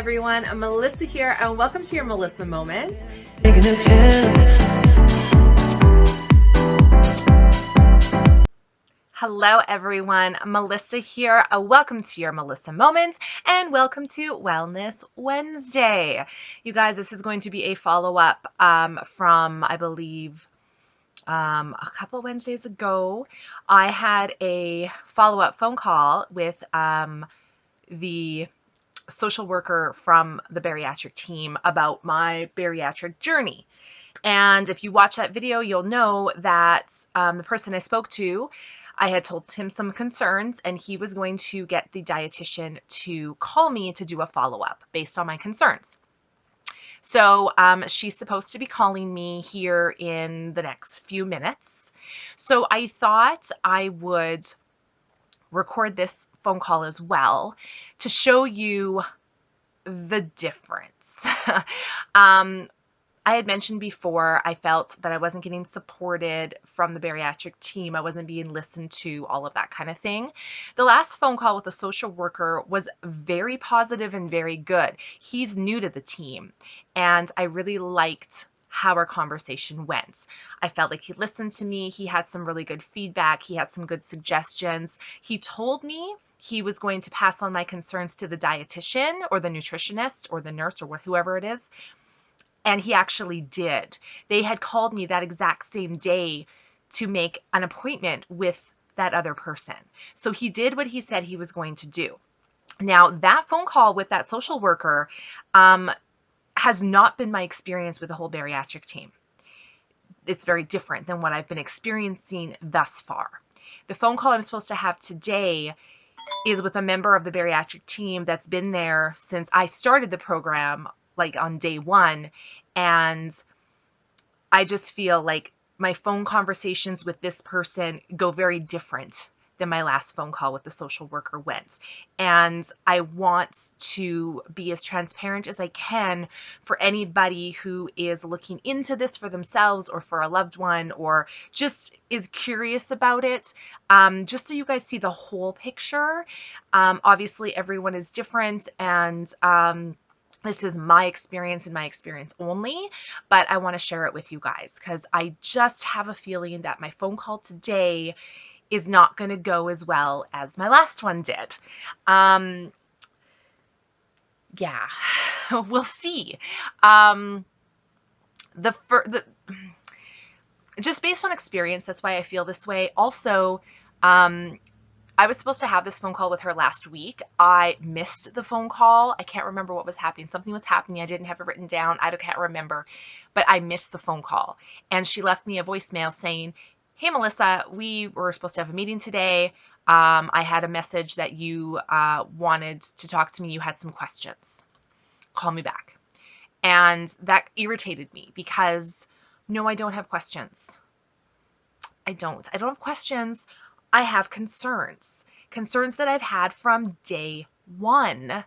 everyone, I'm Melissa here and welcome to your Melissa Moment. Hello everyone, Melissa here. Welcome to your Melissa Moment and welcome to Wellness Wednesday. You guys, this is going to be a follow-up from, I believe, a couple Wednesdays ago. I had a follow-up phone call with the social worker from the bariatric team about my bariatric journey. And if you watch that video, you'll know that the person I spoke to, I had told him some concerns and he was going to get the dietitian to call me to do a follow-up based on my concerns. So she's supposed to be calling me here in the next few minutes. So I thought I would record this phone call as well to show you the difference. I had mentioned before, I felt that I wasn't getting supported from the bariatric team. I wasn't being listened to, all of that kind of thing. The last phone call with the social worker was very positive and very good. He's new to the team, and I really liked how our conversation went. I felt like he listened to me. He had some really good feedback. He had some good suggestions. He told me he was going to pass on my concerns to the dietitian or the nutritionist or the nurse or whoever it is. And he actually did. They had called me that exact same day to make an appointment with that other person. So he did what he said he was going to do. Now, that phone call with that social worker has not been my experience with the whole bariatric team. It's very different than what I've been experiencing thus far. The phone call I'm supposed to have today is with a member of the bariatric team that's been there since I started the program, like on day one. And I just feel like my phone conversations with this person go very different than my last phone call with the social worker went. And I want to be as transparent as I can for anybody who is looking into this for themselves or for a loved one or just is curious about it, just so you guys see the whole picture. Obviously, everyone is different, and this is my experience and my experience only, but I want to share it with you guys because I just have a feeling that my phone call today is not going to go as well as my last one did. Yeah, we'll see. Just based on experience, that's why I feel this way. Also, I was supposed to have this phone call with her last week. I missed the phone call. I can't remember what was happening. Something was happening. I didn't have it written down. I can't remember, but I missed the phone call. And she left me a voicemail saying, "Hey, Melissa, we were supposed to have a meeting today. I had a message that you wanted to talk to me. You had some questions. Call me back." And that irritated me because no, I don't have questions. I don't have questions. I have concerns that I've had from day one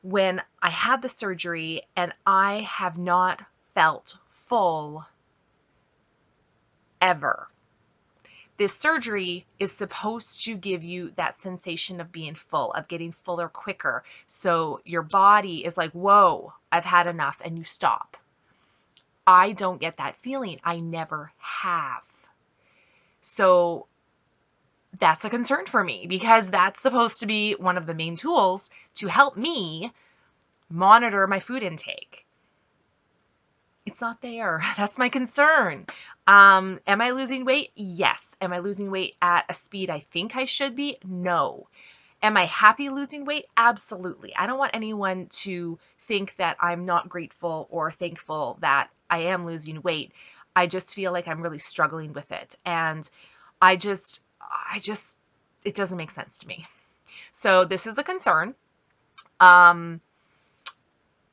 when I had the surgery, and I have not felt full ever. This surgery is supposed to give you that sensation of being full, of getting fuller quicker. So your body is like, whoa, I've had enough, and you stop. I don't get that feeling. I never have. So that's a concern for me because that's supposed to be one of the main tools to help me monitor my food intake. It's not there. That's my concern. Am I losing weight? Yes. Am I losing weight at a speed I think I should be? No. Am I happy losing weight? Absolutely. I don't want anyone to think that I'm not grateful or thankful that I am losing weight. I just feel like I'm really struggling with it. And it doesn't make sense to me. So this is a concern. And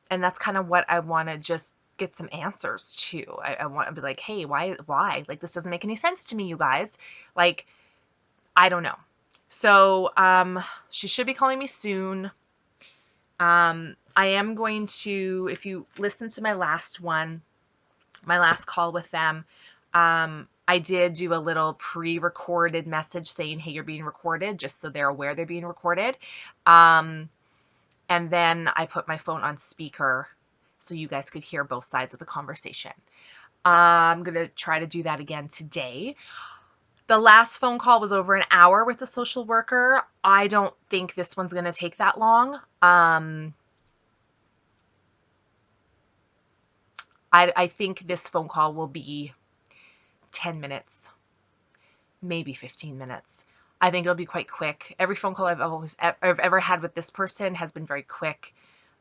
that's kind of what I want to just get some answers to. I want to be like, hey, why? Like, this doesn't make any sense to me, you guys. Like, I don't know. So, she should be calling me soon. I am going to, if you listen to my last call with them, I did do a little pre-recorded message saying, hey, you're being recorded, just so they're aware they're being recorded. And then I put my phone on speaker so you guys could hear both sides of the conversation. I'm going to try to do that again today. The last phone call was over an hour with the social worker. I don't think this one's going to take that long. I think this phone call will be 10 minutes, maybe 15 minutes. I think it'll be quite quick. Every phone call I've ever had with this person has been very quick.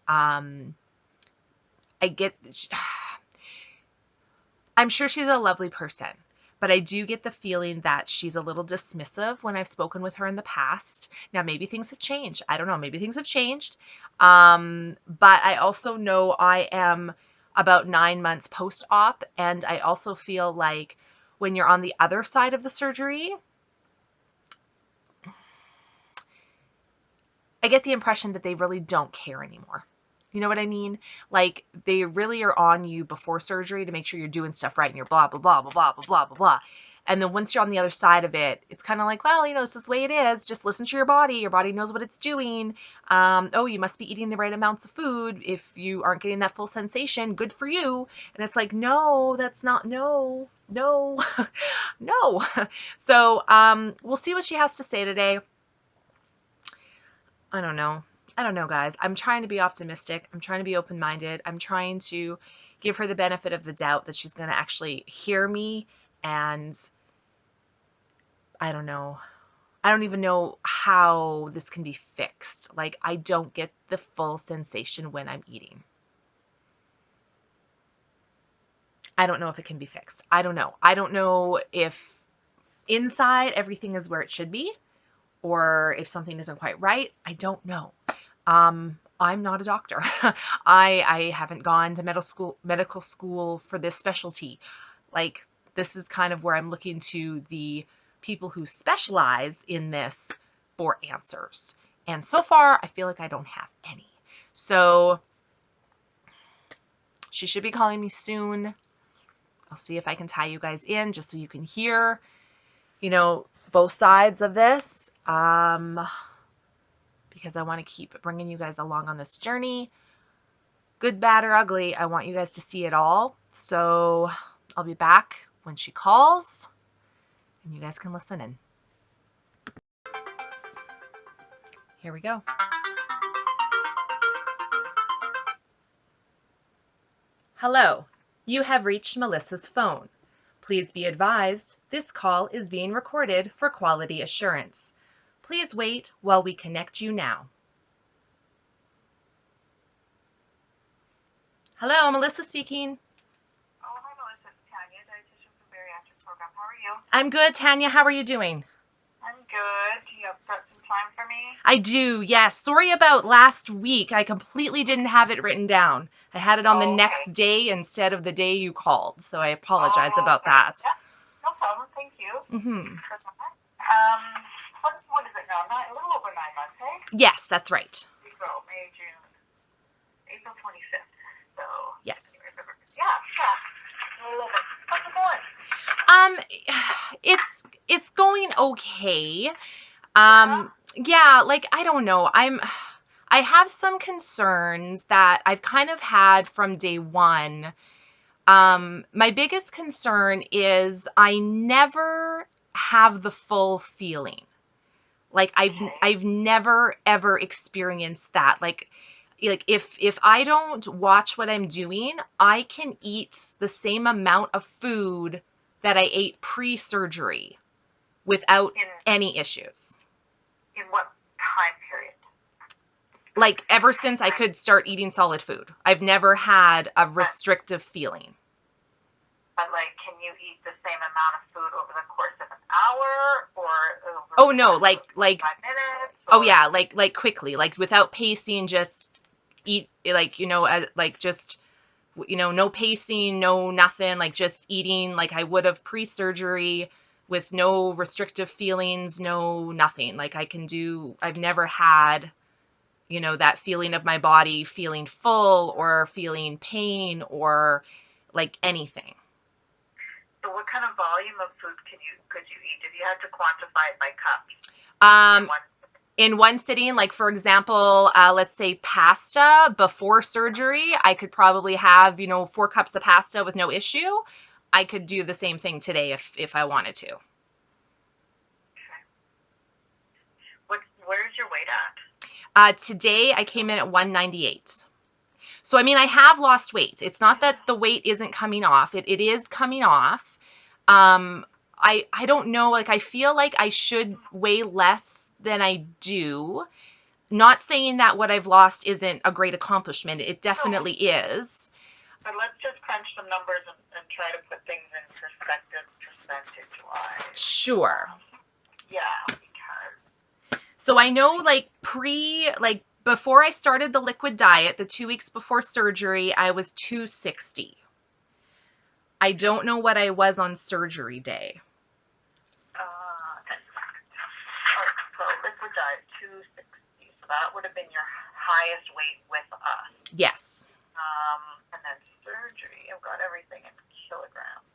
I'm sure she's a lovely person, but I do get the feeling that she's a little dismissive when I've spoken with her in the past. Now, maybe things have changed. I don't know. Maybe things have changed. But I also know I am about 9 months post-op, and I also feel like when you're on the other side of the surgery, I get the impression that they really don't care anymore. You know what I mean? Like, they really are on you before surgery to make sure you're doing stuff right and you're blah, blah, blah, blah, blah, blah, blah, blah, blah. And then once you're on the other side of it, it's kind of like, well, this is the way it is. Just listen to your body. Your body knows what it's doing. Oh, you must be eating the right amounts of food. If you aren't getting that full sensation, good for you. And it's like, no, that's not, no, no, no. So we'll see what she has to say today. I don't know. I don't know, guys. I'm trying to be optimistic. I'm trying to be open-minded. I'm trying to give her the benefit of the doubt that she's going to actually hear me. And I don't know. I don't even know how this can be fixed. Like, I don't get the full sensation when I'm eating. I don't know if it can be fixed. I don't know. I don't know if inside everything is where it should be, or if something isn't quite right. I don't know. I'm not a doctor. I haven't gone to medical school for this specialty. Like, this is kind of where I'm looking to the people who specialize in this for answers. And so far, I feel like I don't have any. So she should be calling me soon. I'll see if I can tie you guys in just so you can hear, both sides of this. Because I want to keep bringing you guys along on this journey. Good, bad, or ugly, I want you guys to see it all. So I'll be back when she calls, and you guys can listen in. Here we go. Hello, you have reached Melissa's phone. Please be advised, this call is being recorded for quality assurance. Please wait while we connect you now. Hello, Melissa speaking. Oh, hi, Melissa. It's Tanya, Dietitian from Bariatric Program. How are you? I'm good, Tanya. How are you doing? I'm good. Do you have got some time for me? I do, yes. Sorry about last week. I completely didn't have it written down. I had it on the next day instead of the day you called, so I apologize about that. Yeah, no problem. Thank you. Mm-hmm. What is it now? A little over 9 months, eh? Yes, that's right. April, May, June. April 25th. So. Yes. Yeah. A little bit. How's it going? It's going okay. Yeah, like, I don't know. I have some concerns that I've kind of had from day one. My biggest concern is I never have the full feeling. Like, I've never ever experienced that. Like if I don't watch what I'm doing, I can eat the same amount of food that I ate pre-surgery without any issues. In what time period? Like, ever since I could start eating solid food, I've never had a restrictive feeling. But, like, can you eat the same amount of food over the course of an hour, or over oh no, like 5 minutes? Oh yeah, like quickly, like without pacing, just eat, like, like just, no pacing, no nothing, like just eating like I would have pre-surgery with no restrictive feelings, no nothing. Like, I've never had, that feeling of my body feeling full or feeling pain or like anything. So what kind of volume of food could you eat if you had to quantify it by cups? in one sitting, like for example, let's say pasta before surgery, I could probably have, 4 cups of pasta with no issue. I could do the same thing today if I wanted to. Where's your weight at? Today I came in at 198. So, I mean, I have lost weight. It's not that the weight isn't coming off. It is coming off. I don't know, like I feel like I should weigh less than I do. Not saying that what I've lost isn't a great accomplishment. It definitely is. But let's just crunch some numbers and try to put things in perspective percentage-wise. Sure. Yeah. So I know before I started the liquid diet, the 2 weeks before surgery, I was 260. I don't know what I was on surgery day. So liquid diet, 260. So that would have been your highest weight with us. Yes. And then surgery, I've got everything in kilograms.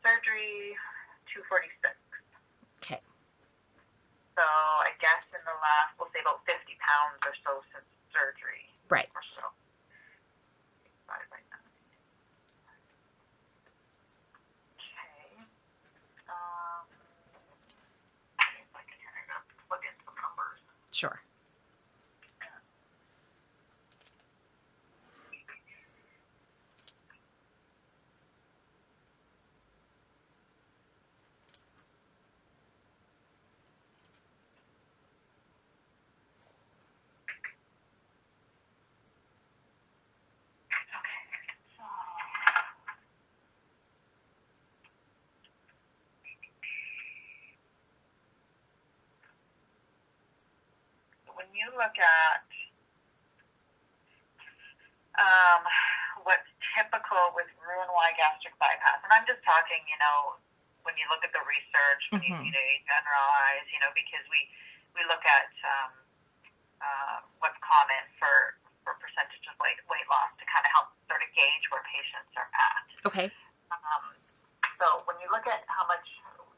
Surgery, 246. Okay. So I guess in the last, we'll say about 50 pounds or so since surgery. Right. Or so. Sure. When you look at what's typical with Roux-en-Y gastric bypass, and I'm just talking, when you look at the research, when you generalize, because we look at what's common for percentage of weight loss to kind of help sort of gauge where patients are at. Okay. So when you look at how much,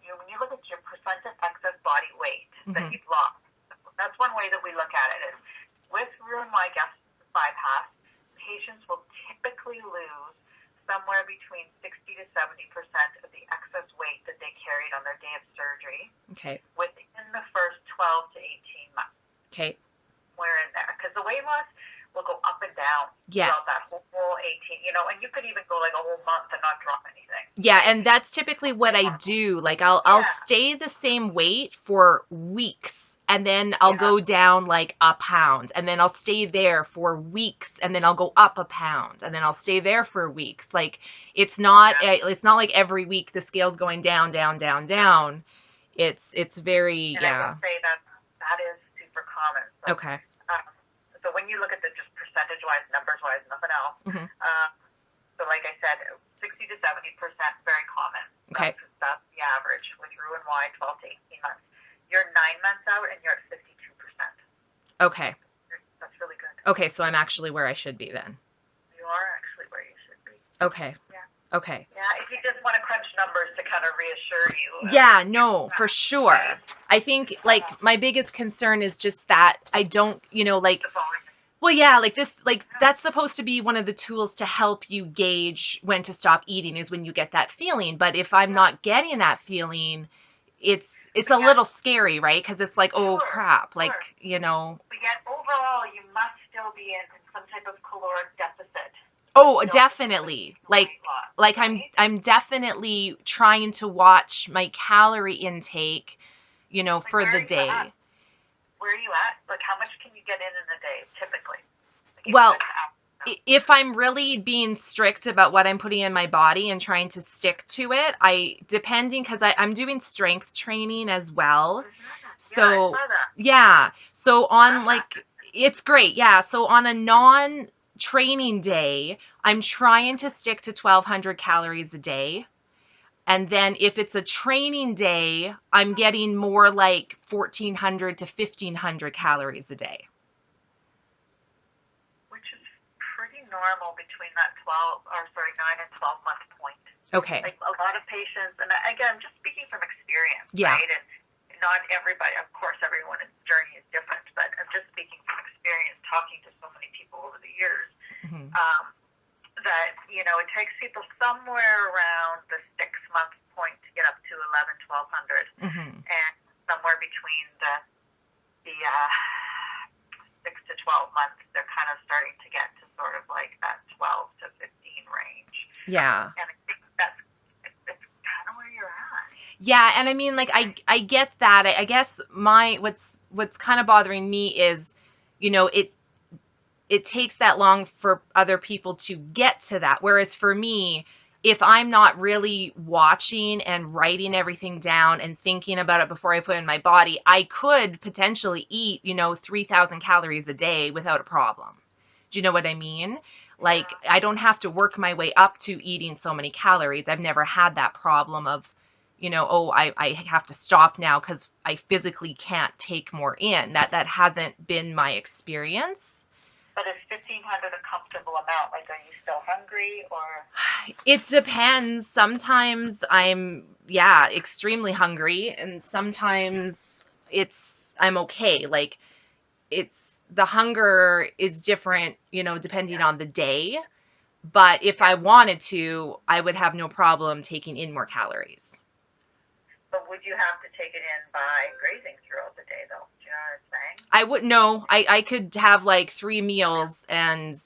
when you look at your percent of excess body weight that you've lost, that's one way that we look at it. Is with Roux-en-Y gastric bypass, patients will typically lose somewhere between 60 to 70% of the excess weight that they carried on their day of surgery. Okay. Within the first 12 to 18 months. Okay. We're in there because the weight loss will go up and down throughout that whole 18, and you could even go like a whole month and not drop anything. Yeah, and that's typically what I do. Like I'll stay the same weight for weeks, and then I'll go down like a pound, and then I'll stay there for weeks, and then I'll go up a pound, and then I'll stay there for weeks. Like it's not like every week the scale's going down, down, down, down. It's very and I would say that is super common. So, okay. So when you look at the just percentage-wise, numbers-wise, nothing else. So like I said, 60 to 70%, very common. Okay. That's the average with Roux-en-Y, 12 to 18 months. You're 9 months out and you're at 52%. Okay. That's really good. Okay, so I'm actually where I should be then. You are actually where you should be. Okay. Yeah. Okay. Yeah, if you just want to crunch numbers to kind of reassure you. Yeah, no, for sure. I think like my biggest concern is just that I don't, well, yeah, that's supposed to be one of the tools to help you gauge when to stop eating is when you get that feeling. But if I'm not getting that feeling, it's a little scary, right? Because it's like, oh crap, like, But yet overall, you must still be in some type of caloric deficit. Oh, definitely. Like I'm definitely trying to watch my calorie intake, for the day. Where are you at? Like how much can you get in a day typically? Well, if I'm really being strict about what I'm putting in my body and trying to stick to it, because I'm doing strength training as well. So yeah. So on it's great. Yeah. So on a non-training day, I'm trying to stick to 1,200 calories a day. And then if it's a training day, I'm getting more like 1,400 to 1,500 calories a day. Which is pretty normal between that 9 and 12 month point. Okay. Like a lot of patients, and again, just speaking from experience, yeah. right? And not everybody, of course, everyone's journey is different, but I'm just speaking from experience, talking to so many people over the years, that, it takes people somewhere around the 6-month point to get up to 1,100, 1,200, and somewhere between the 6 to 12 months, they're kind of starting to get to sort of like that 12 to 15 range. Yeah. And I think it's kind of where you're at. Yeah, and I mean, like, I get that. I guess what's kind of bothering me is, it takes that long for other people to get to that. Whereas for me, if I'm not really watching and writing everything down and thinking about it before I put it in my body, I could potentially eat, 3,000 calories a day without a problem. Do you know what I mean? Like, I don't have to work my way up to eating so many calories. I've never had that problem of, I have to stop now because I physically can't take more in. That hasn't been my experience. But is 1,500 a comfortable amount? Like, are you still hungry, or? It depends. Sometimes I'm, extremely hungry, and sometimes I'm okay. Like, the hunger is different, depending on the day. But if I wanted to, I would have no problem taking in more calories. But would you have to take it in by grazing throughout the day, though? Do you know what I'm saying? I wouldn't know. I could have like 3 meals and,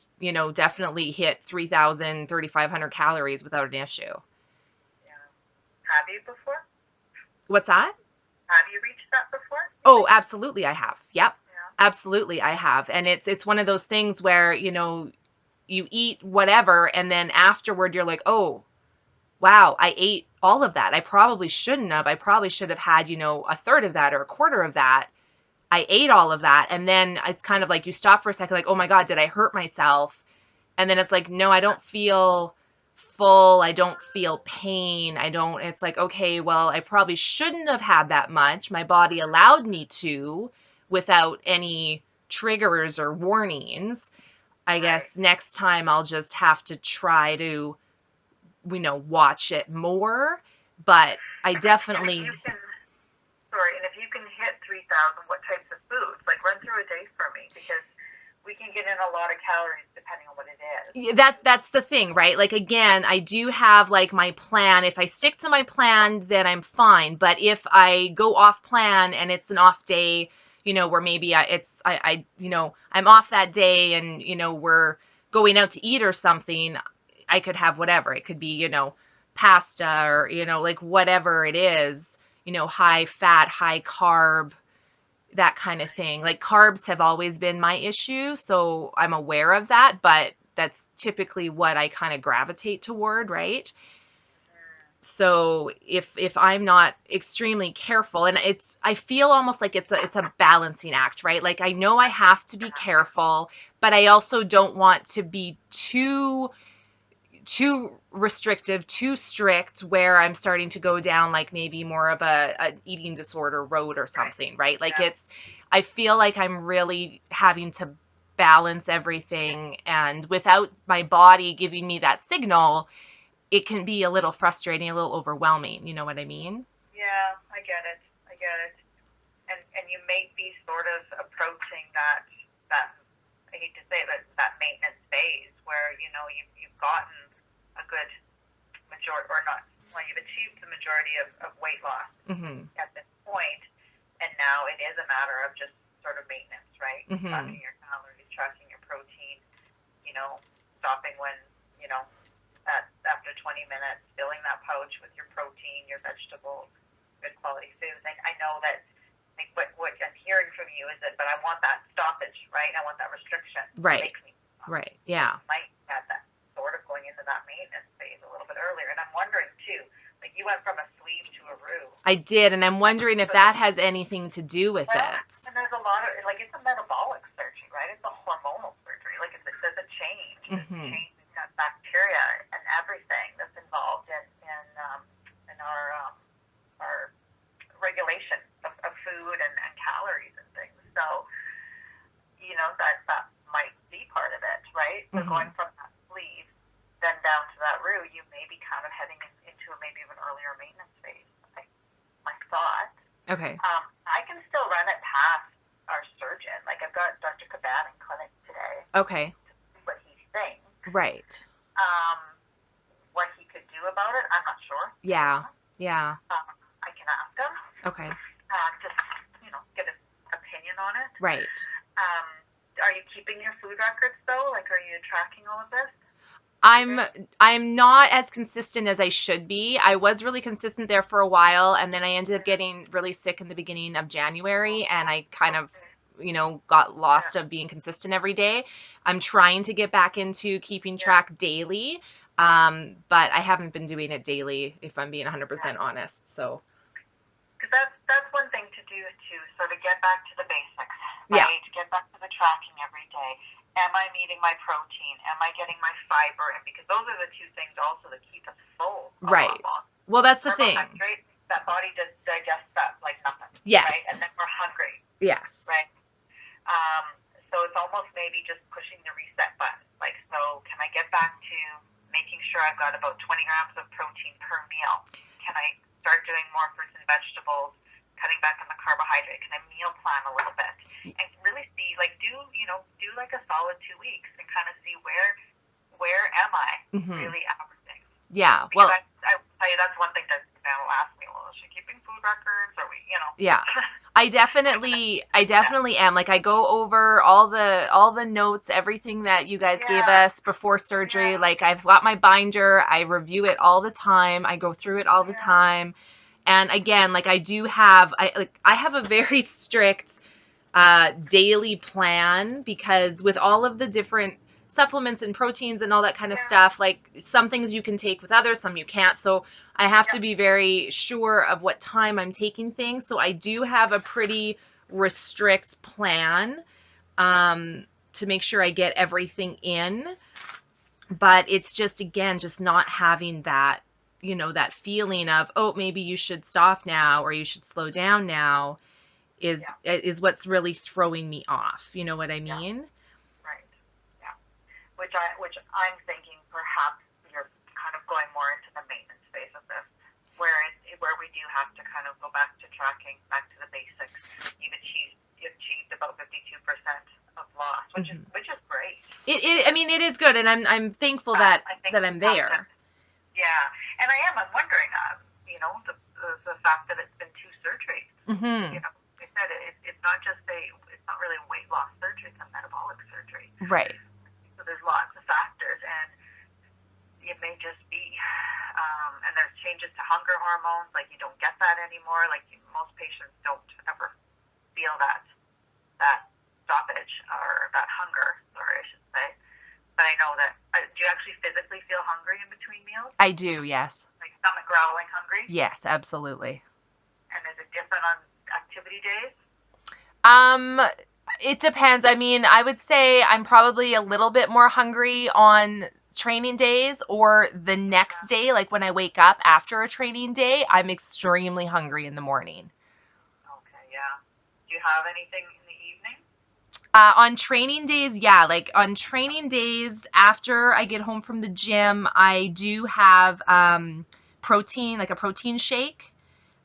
definitely hit 3,000, 3,500 calories without an issue. Yeah. Have you before? What's that? Have you reached that before? Oh, absolutely I have. Yep. Yeah. Absolutely I have. And it's one of those things where, you eat whatever and then afterward you're like, "Oh, wow, I ate all of that. I probably shouldn't have. I probably should have had, a third of that or a quarter of that. I ate all of that." And then it's kind of like you stop for a second, like, "Oh my God, did I hurt myself?" And then it's like, no, I don't feel full. I don't feel pain. It's like, okay, well, I probably shouldn't have had that much. My body allowed me to without any triggers or warnings. I guess next time I'll just have to try to, watch it more. But I definitely. And if you can hit 3,000, what types of foods? Like, run through a day for me, because we can get in a lot of calories depending on what it is. Yeah, that's the thing, right? Like, again, I do have like my plan. If I stick to my plan, then I'm fine. But if I go off plan and it's an off day, where maybe I'm off that day and, we're going out to eat or something, I could have whatever. It could be, pasta or, like whatever it is, high fat, high carb, that kind of thing. Like, carbs have always been my issue, so I'm aware of that, but that's typically what I kind of gravitate toward, right? So if I'm not extremely careful, and I feel almost like it's a balancing act, right? Like, I know I have to be careful, but I also don't want to be too restrictive, too strict, where I'm starting to go down like maybe more of a eating disorder road or something, right? Like, I feel like I'm really having to balance everything, and without my body giving me that signal, it can be a little frustrating, a little overwhelming. You know what I mean? Yeah, I get it. And you may be sort of approaching that I hate to say it, that maintenance phase where, you've gotten a good majority, or not, well, you've achieved the majority of weight loss at this point, and now it is a matter of just sort of maintenance, right? Tracking your calories, tracking your protein, stopping when, after 20 minutes, filling that pouch with your protein, your vegetables, good quality foods. I know that, like, what I'm hearing from you is that, but I want that stoppage, right? I want that restriction. Right. Right. Yeah. You might have that sort of going into that maintenance phase a little bit earlier. And I'm wondering too, like, you went from a sleeve to a roux. I did, and I'm wondering if that has anything to do with it. And there's a lot of, like, it's a metabolic surgery, right? It's a hormonal surgery. Like, there's a change. There's a change in that bacteria and everything that's involved in our regulation of food and calories and things. So, that might be part of it, right? So going from that sleeve then down to that roux, you may be kind of heading into maybe an earlier maintenance phase. My thought. Okay. Okay. what he thinks. Right. What he could do about it, I'm not sure. Yeah. Yeah. I can ask him. Okay. Just, get his opinion on it. Right. Are you keeping your food records though? Like, are you tracking all of this? I'm not as consistent as I should be. I was really consistent there for a while, and then I ended up getting really sick in the beginning of January, and I kind of, got lost of being consistent every day. I'm trying to get back into keeping track daily, but I haven't been doing it daily, if I'm being 100% honest. So, because that's one thing to do too. So to get back to the basics, yeah. right? To get back to the tracking every day. Am I meeting my protein? Am I getting my fiber? And because those are the two things also that keep us full. Right. Well, that's the thing. That body just digests that like nothing. Yes. Right? And then we're hungry. Yes. Right. So it's almost maybe just pushing the reset button. Like, so can I get back to making sure I've got about 20 grams of protein per meal? Can I start doing more fruits and vegetables, cutting back on the carbohydrate? Can I meal plan a little bit? And really see, like, do like a solid 2 weeks and kind of see where am I really averaging? Yeah. Because I will tell you, that's one thing that will ask me, well, is she keeping food records? Or Yeah. I definitely am. Like, I go over all the notes, everything that you guys gave us before surgery. Like, I've got my binder. I review it all the time. I go through it all the time. And again, like, I have a very strict daily plan, because with all of the different supplements and proteins and all that kind of stuff, like, some things you can take with others, some you can't. So I have to be very sure of what time I'm taking things. So I do have a pretty restrict plan to make sure I get everything in. But it's just, again, just not having that, that feeling of, oh, maybe you should stop now or you should slow down now is what's really throwing me off. You know what I mean? Right. Yeah. Which I'm thinking perhaps you're kind of going more into the maintenance phase of this, where we do have to kind of go back to tracking, back to the basics. You've achieved about 52% of loss, which is great. It is good, and I'm thankful that I'm there. And I am. I'm wondering, the fact that it's been 2 surgeries. They said it's not really a weight loss surgery; it's a metabolic surgery. Right. So there's lots of factors, and it may just be, and there's changes to hunger hormones. Like, you don't get that anymore. Like, most patients don't ever feel that stoppage or that hunger. Sorry, I should say. But I know that. Do you actually physically feel hungry in between meals? I do, yes. Like stomach growling hungry? Yes, absolutely. And is it different on activity days? It depends. I mean, I would say I'm probably a little bit more hungry on training days, or the next day, like when I wake up after a training day, I'm extremely hungry in the morning. Okay, yeah. Do you have anything in the evening? On training days, yeah. Like, on training days after I get home from the gym, I do have protein, like a protein shake.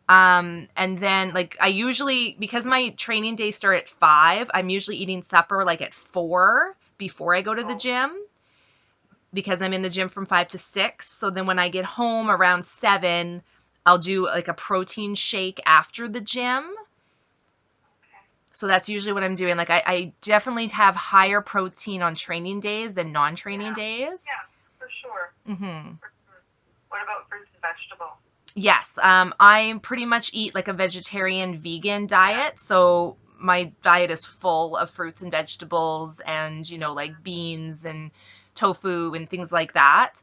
And then, like, I usually, because my training days start at 5, I'm usually eating supper like at 4 before I go to the gym, because I'm in the gym from 5 to 6. So then when I get home around 7, I'll do like a protein shake after the gym. So that's usually what I'm doing. Like, I definitely have higher protein on training days than non-training days. Yeah, for sure. What about fruits and vegetables? Yes, I pretty much eat like a vegetarian vegan diet. So my diet is full of fruits and vegetables and, like beans and tofu and things like that.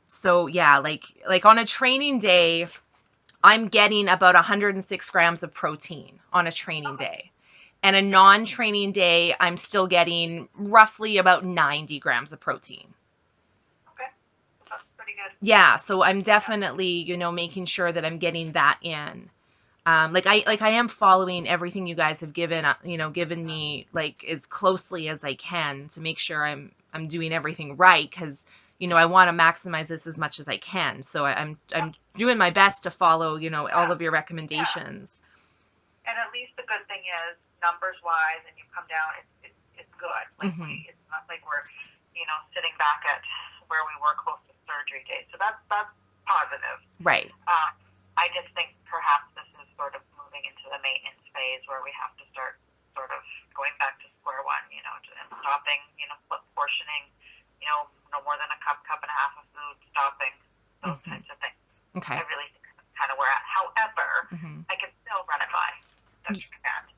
So yeah, like on a training day, I'm getting about 106 grams of protein on a training day. And a non-training day, I'm still getting roughly about 90 grams of protein. Okay. That's pretty good. Yeah, so I'm definitely, making sure that I'm getting that in. I am following everything you guys have given me, like, as closely as I can to make sure I'm doing everything right, because I want to maximize this as much as I can. So I'm doing my best to follow, all of your recommendations. And at least the good thing is, numbers wise, and you come down, it's good. Like it's not like we're, sitting back at where we were close to surgery day. So that's positive. Right. I just think perhaps this is sort of moving into the maintenance phase where we have to start sort of going back to square one, and stopping, portioning, no more than a cup and a half of food, stopping, those types of things. Okay. I really think that's kind of where we're at. However, I can still run it by.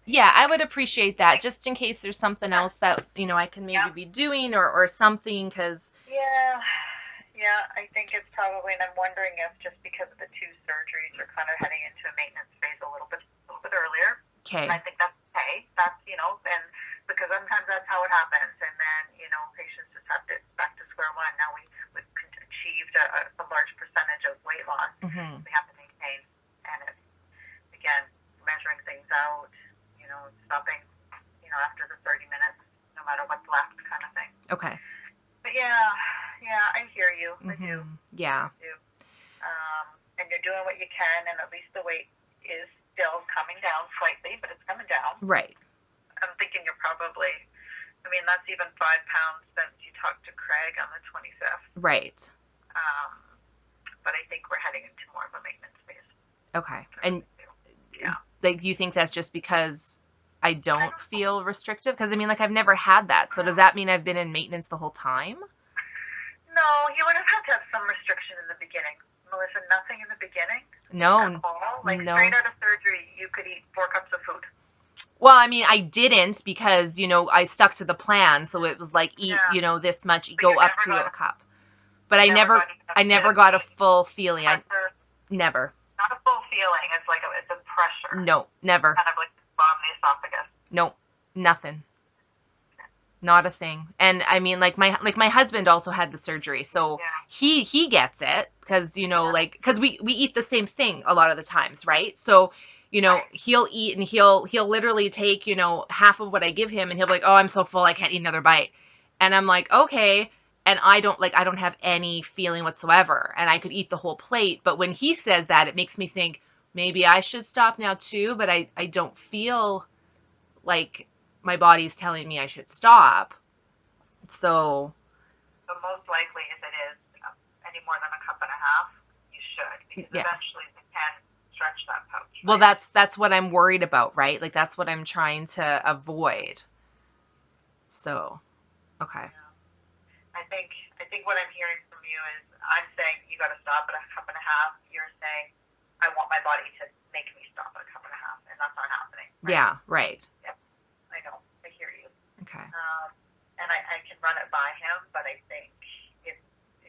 Yeah, I would appreciate that, just in case there's something else that, I can maybe be doing or something, because... Yeah, I think it's probably, and I'm wondering if just because of the two surgeries, you're kind of heading into a maintenance phase a little bit earlier. Okay. And I think that's okay. That's, and because sometimes that's how it happens. And then, patients just have to back to square one. Now we've achieved a large percentage of weight loss. We have to maintain. And it's, again, measuring things out, stopping, after the 30 minutes, no matter what's left kind of thing. Okay. But yeah, I hear you. I do. Yeah. I do. And you're doing what you can, and at least the weight is still coming down slightly, but it's coming down. Right. I'm thinking you're probably, that's even 5 pounds since you talked to Craig on the 25th. Right. But I think we're heading into more of a maintenance phase. Okay. And like, do you think that's just because I don't feel restrictive? Because I've never had that. So does that mean I've been in maintenance the whole time? No, you would have had to have some restriction in the beginning. Melissa, nothing in the beginning? No. At all? Like, straight out of surgery, you could eat 4 cups of food. Well, I didn't, because, I stuck to the plan. So it was like, eat, this much, go up to a cup. But I never got a full feeling. Never. Not a full feeling. It's like it's a pressure. No, never. Kind of like on the esophagus. No, nothing. Not a thing. And my husband also had the surgery, so he gets it, because because we eat the same thing a lot of the times, right? So he'll eat, and he'll literally take half of what I give him, and he'll be like, oh, I'm so full, I can't eat another bite. And I'm like, okay. And I don't have any feeling whatsoever, and I could eat the whole plate. But when he says that, it makes me think maybe I should stop now too, but I don't feel like my body's telling me I should stop. So most likely, if it is any more than a cup and a half, you should, because eventually they can stretch that pouch. Right? Well, that's what I'm worried about, right? Like, that's what I'm trying to avoid. So, okay. Yeah. I think what I'm hearing from you is, I'm saying you got to stop at a cup and a half. You're saying I want my body to make me stop at a cup and a half, and that's not happening. Right? Yeah, right. Yep. I know. I hear you. Okay. And I can run it by him, but I think it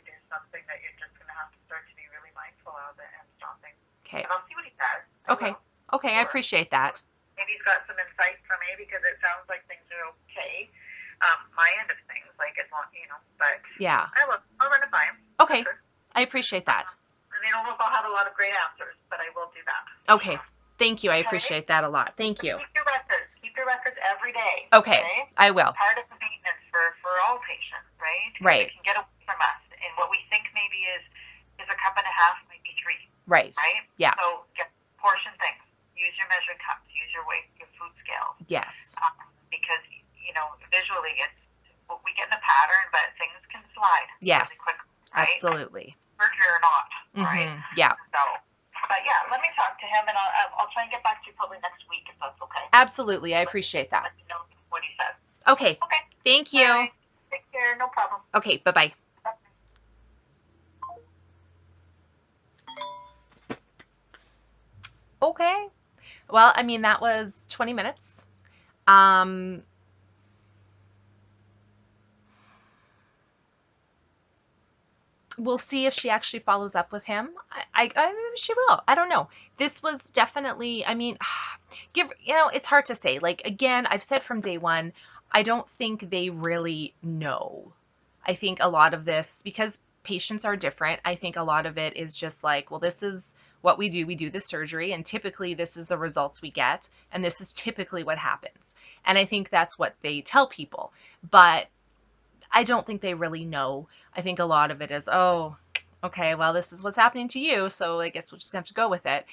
is something that you're just going to have to start to be really mindful of it and stopping. Okay. And I'll see what he says. Okay. Okay, I appreciate that. Maybe he's got some insight for me, because it sounds like things are okay. My end of things, like, as long, but yeah, I'll run it by him. Okay. Sure. I appreciate that. I don't know if I'll have a lot of great answers, but I will do that. Okay. Thank you. I appreciate that a lot. Thank you. Keep your records every day. Okay. I will. Part of the maintenance for all patients, right? Right. It can get away from us, and what we think maybe is a cup and a half, might be 3. Right. Right. Yeah. So portion things. Use your measuring cups. Use your weight, your food scales. Yes. Because visually we get in a pattern, but things can slide. Yes. Really quick, right? Absolutely. Surgery or not, right? Yeah. So, but yeah, let me talk to him, and I'll try and get back to you probably next week, if that's okay. Absolutely. I appreciate that. Let me know what he says. Okay. Okay. Thank you. Right. Take care. No problem. Okay. Bye-bye. Okay. Well, that was 20 minutes. We'll see if she actually follows up with him. She will. I don't know. This was definitely, it's hard to say. Like, again, I've said from day one, I don't think they really know. I think a lot of this, because patients are different, I think a lot of it is just like, well, this is what we do. We do this surgery, and typically this is the results we get, and this is typically what happens. And I think that's what they tell people. But I don't think they really know. I think a lot of it is, oh, okay, well, this is what's happening to you, so I guess we're just going to have to go with it.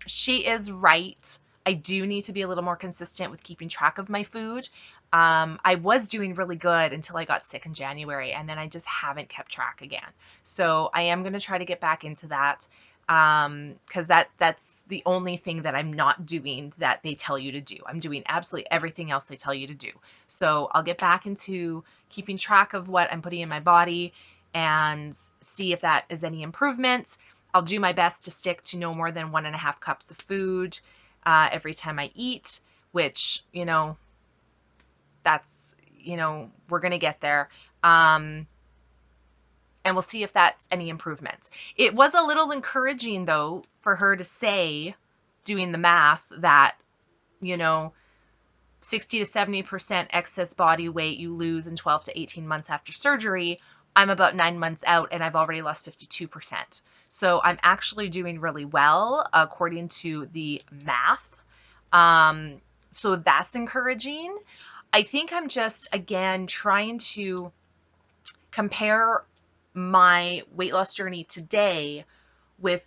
She is right I do need to be a little more consistent with keeping track of my food. I was doing really good until I got sick in January, and then I just haven't kept track again. So I am going to try to get back into that, because that's the only thing that I'm not doing that they tell you to do. I'm doing absolutely everything else they tell you to do. So I'll get back into keeping track of what I'm putting in my body and see if that is any improvement. I'll do my best to stick to no more than 1.5 cups of food every time I eat, which, that's, we're going to get there. And we'll see if that's any improvement. It was a little encouraging, though, for her to say, doing the math, that, 60 to 70% excess body weight you lose in 12 to 18 months after surgery. I'm about 9 months out and I've already lost 52%. So I'm actually doing really well according to the math. So that's encouraging. I think I'm just, again, trying to compare my weight loss journey today with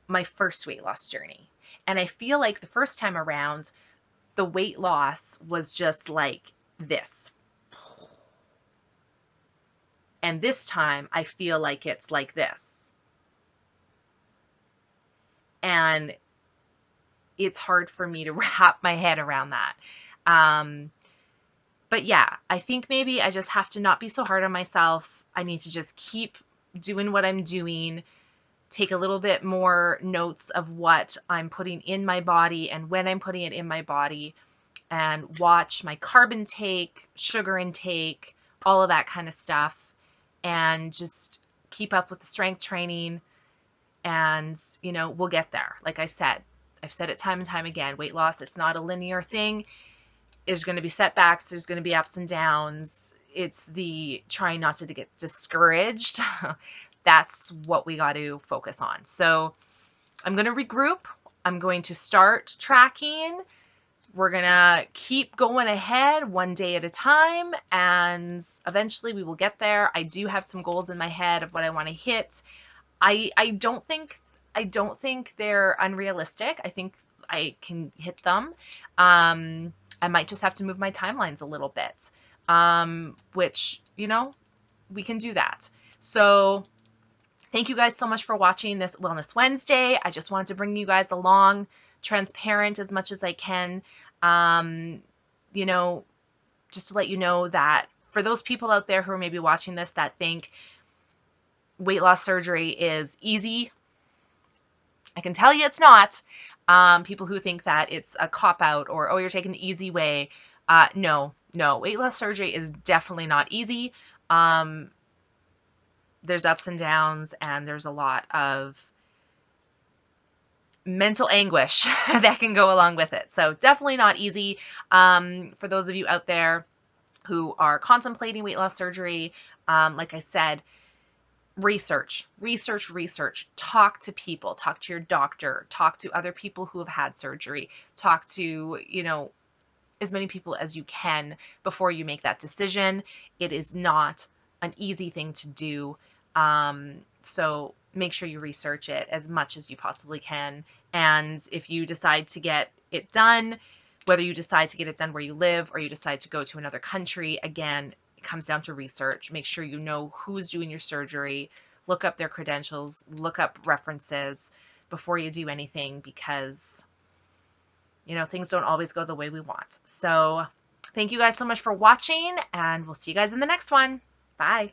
my first weight loss journey. And I feel like the first time around, the weight loss was just like this. And this time I feel like it's like this. And it's hard for me to wrap my head around that. But yeah, I think maybe I just have to not be so hard on myself. I need to just keep doing what I'm doing, take a little bit more notes of what I'm putting in my body and when I'm putting it in my body, and watch my carb intake, sugar intake, all of that kind of stuff, and just keep up with the strength training. And, we'll get there. Like I said, I've said it time and time again, weight loss, it's not a linear thing. There's going to be setbacks. There's going to be ups and downs. It's the trying not to get discouraged. That's what we got to focus on. So I'm going to regroup. I'm going to start tracking. We're going to keep going ahead one day at a time, and eventually we will get there. I do have some goals in my head of what I want to hit. I don't think they're unrealistic. I think I can hit them. I might just have to move my timelines a little bit, which, we can do that. So thank you guys so much for watching this Wellness Wednesday. I just wanted to bring you guys along, transparent as much as I can, just to let you know that for those people out there who are maybe watching this that think weight loss surgery is easy, I can tell you it's not. People who think that it's a cop-out or, oh, you're taking the easy way. No. Weight loss surgery is definitely not easy. There's ups and downs, and there's a lot of mental anguish that can go along with it. So definitely not easy. For those of you out there who are contemplating weight loss surgery, like I said, research, talk to people, talk to your doctor, talk to other people who have had surgery, talk to, as many people as you can before you make that decision. It is not an easy thing to do. So make sure you research it as much as you possibly can. And if you decide to get it done, whether you decide to get it done where you live or you decide to go to another country, again, it comes down to research. Make sure you know who's doing your surgery, look up their credentials, look up references before you do anything, because, things don't always go the way we want. So thank you guys so much for watching, and we'll see you guys in the next one. Bye.